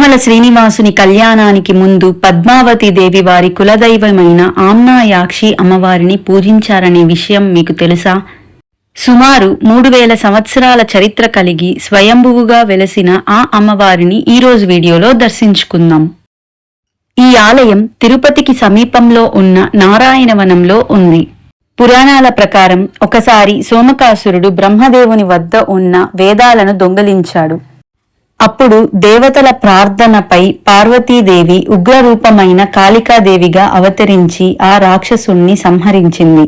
తిరుమల శ్రీనివాసుని కళ్యాణానికి ముందు పద్మావతి దేవి వారి కులదైవమైన ఆమ్నాయాక్షి అమ్మవారిని పూజించారనే విషయం మీకు తెలుసా? సుమారు 3000 సంవత్సరాల చరిత్ర కలిగి స్వయంభువుగా వెలసిన ఆ అమ్మవారిని ఈరోజు వీడియోలో దర్శించుకుందాం. ఈ ఆలయం తిరుపతికి సమీపంలో ఉన్న నారాయణవనంలో ఉంది. పురాణాల ప్రకారం ఒకసారి సోమకాసురుడు బ్రహ్మదేవుని వద్ద ఉన్న వేదాలను దొంగిలించాడు. అప్పుడు దేవతల ప్రార్థనపై పార్వతీదేవి ఉగ్రరూపమైన కాళికాదేవిగా అవతరించి ఆ రాక్షసుణ్ణి సంహరించింది.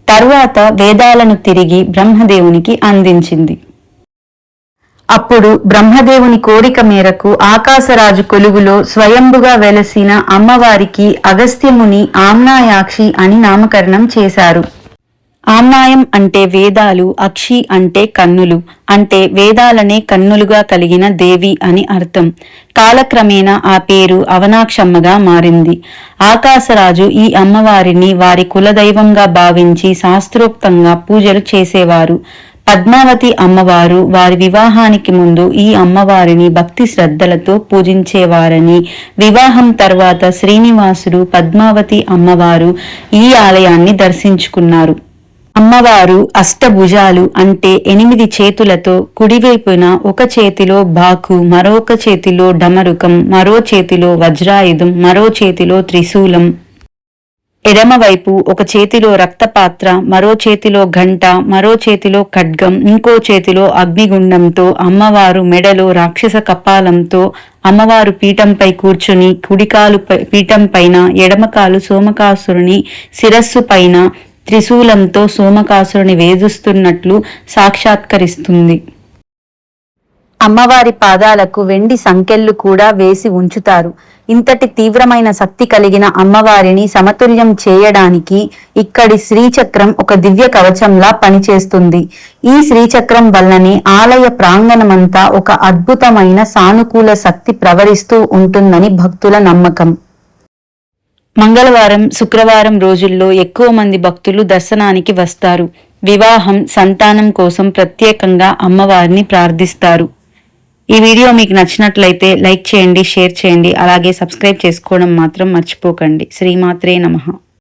తర్వాత వేదాలను తిరిగి బ్రహ్మదేవునికి అందించింది. అప్పుడు బ్రహ్మదేవుని కోరిక మేరకు ఆకాశరాజు కొలువులో స్వయంభుగా వెలసిన అమ్మవారికి అగస్త్యముని ఆమ్నాయాక్షి అని నామకరణం చేశారు. ఆమ్నాయం అంటే వేదాలు, అక్షి అంటే కన్నులు, అంటే వేదాలనే కన్నులుగా కలిగిన దేవి అని అర్థం. కాలక్రమేణా ఆ పేరు అవనాక్షమ్మగా మారింది. ఆకాశరాజు ఈ అమ్మవారిని వారి కులదైవంగా భావించి శాస్త్రోక్తంగా పూజలు చేసేవారు. పద్మావతి అమ్మవారు వారి వివాహానికి ముందు ఈ అమ్మవారిని భక్తి శ్రద్ధలతో పూజించేవారని, వివాహం తర్వాత శ్రీనివాసుడు పద్మావతి అమ్మవారు ఈ ఆలయాన్ని దర్శించుకున్నారు. అమ్మవారు అష్టభుజాలు అంటే 8 చేతులతో, కుడివైపున ఒక చేతిలో బాకు, మరొక చేతిలో డమరుకం, మరో చేతిలో వజ్రాయుధం, మరో చేతిలో త్రిశూలం, ఎడమవైపు ఒక చేతిలో రక్తపాత్ర, మరో చేతిలో గంట, మరో చేతిలో ఖడ్గం, ఇంకో చేతిలో అగ్నిగుండంతో, అమ్మవారు మెడలో రాక్షస కపాలంతో, అమ్మవారు పీఠంపై కూర్చుని కుడికాలు పీఠం పైన, ఎడమకాలు సోమకాసురుని శిరస్సు పైన త్రిశూలంతో సోమకాసురుని వేధిస్తున్నట్లు సాక్షాత్కరిస్తుంది. అమ్మవారి పాదాలకు వెండి సంకెళ్ళు కూడా వేసి ఉంచుతారు. ఇంతటి తీవ్రమైన శక్తి కలిగిన అమ్మవారిని సమతుల్యం చేయడానికి ఇక్కడి శ్రీచక్రం ఒక దివ్య కవచంలా పనిచేస్తుంది. ఈ శ్రీచక్రం వల్లనే ఆలయ ప్రాంగణమంతా ఒక అద్భుతమైన సానుకూల శక్తి ప్రవరిస్తూ ఉంటుందని భక్తుల నమ్మకం. మంగళవారం, శుక్రవారం రోజుల్లో ఎక్కువ మంది భక్తులు దర్శనానికి వస్తారు. వివాహం, సంతానం కోసం ప్రత్యేకంగా అమ్మవారిని ప్రార్థిస్తారు. ఈ వీడియో మీకు నచ్చినట్లయితే లైక్ చేయండి, షేర్ చేయండి, అలాగే సబ్స్క్రైబ్ చేసుకోవడం మాత్రం మర్చిపోకండి. శ్రీమాత్రే నమః.